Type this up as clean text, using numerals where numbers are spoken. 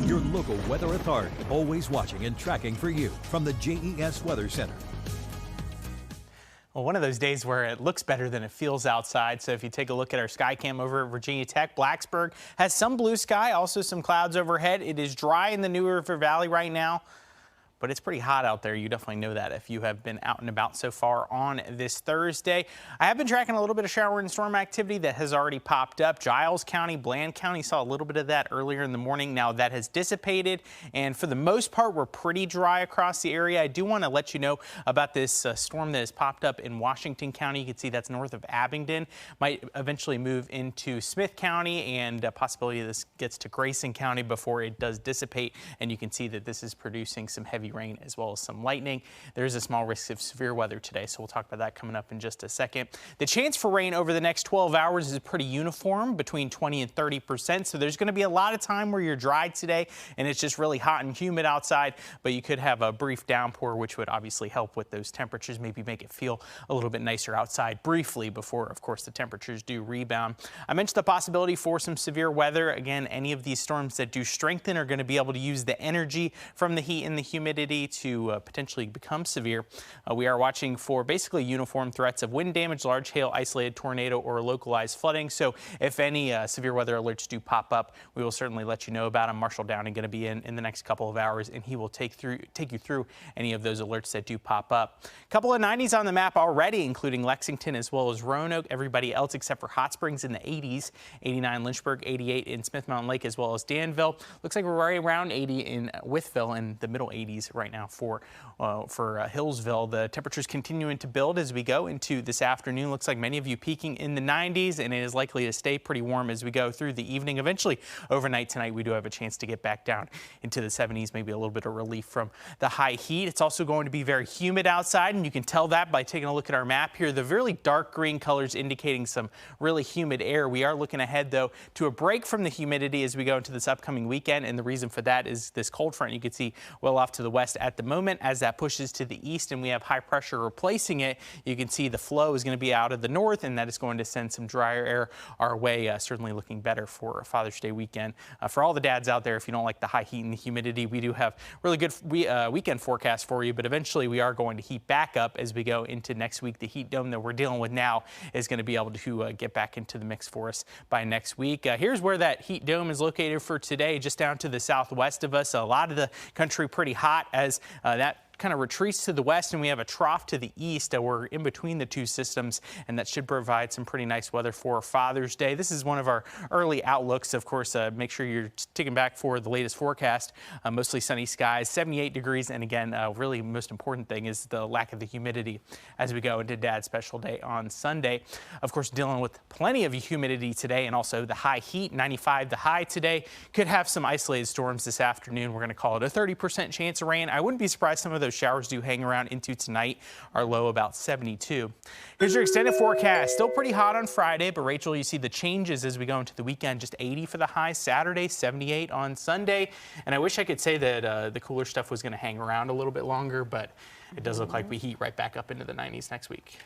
your local weather authority, always watching and tracking for you from the JES Weather Center. Well, one of those days where it looks better than it feels outside. So if you take a look at our sky cam over at Virginia Tech, Blacksburg has some blue sky, also some clouds overhead. It is dry in the New River Valley right now, but it's pretty hot out there. You definitely know that if you have been out and about so far on this Thursday. I have been tracking a little bit of shower and storm activity that has already popped up. Giles County, Bland County saw a little bit of that earlier in the morning. Now that has dissipated, and for the most part, we're pretty dry across the area. I do want to let you know about this storm that has popped up in Washington County. You can see that's north of Abingdon. Might eventually move into Smith County, and a possibility this gets to Grayson County before it does dissipate. And you can see that this is producing some heavy rain as well as some lightning. There's a small risk of severe weather today, so we'll talk about that coming up in just a second. The chance for rain over the next 12 hours is pretty uniform, between 20 and 30%. So there's going to be a lot of time where you're dry today and it's just really hot and humid outside, but you could have a brief downpour, which would obviously help with those temperatures, maybe make it feel a little bit nicer outside briefly before, of course, the temperatures do rebound. I mentioned the possibility for some severe weather. Again, any of these storms that do strengthen are going to be able to use the energy from the heat and the humidity to potentially become severe. We are watching for basically uniform threats of wind damage, large hail, isolated tornado, or localized flooding. So if any severe weather alerts do pop up, we will certainly let you know about them. Marshall Downing going to be in the next couple of hours, and he will take you through any of those alerts that do pop up. A couple of 90s on the map already, including Lexington as well as Roanoke. Everybody else except for Hot Springs in the 80s, 89 Lynchburg, 88 in Smith Mountain Lake as well as Danville. Looks like we're right around 80 in Wytheville, and the middle 80s right now for Hillsville. The temperatures continuing to build as we go into this afternoon. Looks like many of you peaking in the 90s, and it is likely to stay pretty warm as we go through the evening. Eventually, overnight tonight, we do have a chance to get back down into the 70s, maybe a little bit of relief from the high heat. It's also going to be very humid outside, and you can tell that by taking a look at our map here. The really dark green colors indicating some really humid air. We are looking ahead, though, to a break from the humidity as we go into this upcoming weekend, and the reason for that is this cold front you can see well off to the west at the moment. As that pushes to the east and we have high pressure replacing it, you can see the flow is going to be out of the north, and that is going to send some drier air our way. Certainly looking better for Father's Day weekend. For all the dads out there, if you don't like the high heat and the humidity, we do have really good weekend forecast for you, but eventually we are going to heat back up as we go into next week. The heat dome that we're dealing with now is going to be able to get back into the mix for us by next week. Here's where that heat dome is located for today, just down to the southwest of us. A lot of the country pretty hot as that kind of retreats to the west, and we have a trough to the east. We're in between the two systems, and that should provide some pretty nice weather for Father's Day. This is one of our early outlooks. Of course, make sure you're sticking back for the latest forecast. Mostly sunny skies, 78 degrees, and again, really most important thing is the lack of the humidity as we go into Dad's Special Day on Sunday. Of course, dealing with plenty of humidity today, and also the high heat, 95 the high today. Could have some isolated storms this afternoon. We're going to call it a 30% chance of rain. I wouldn't be surprised some of those showers do hang around into tonight. Our low about 72. Here's your extended forecast. Still pretty hot on Friday, but Rachel, you see the changes as we go into the weekend. Just 80 for the high Saturday, 78 on Sunday. And I wish I could say that the cooler stuff was going to hang around a little bit longer, but it does look like we heat right back up into the 90s next week.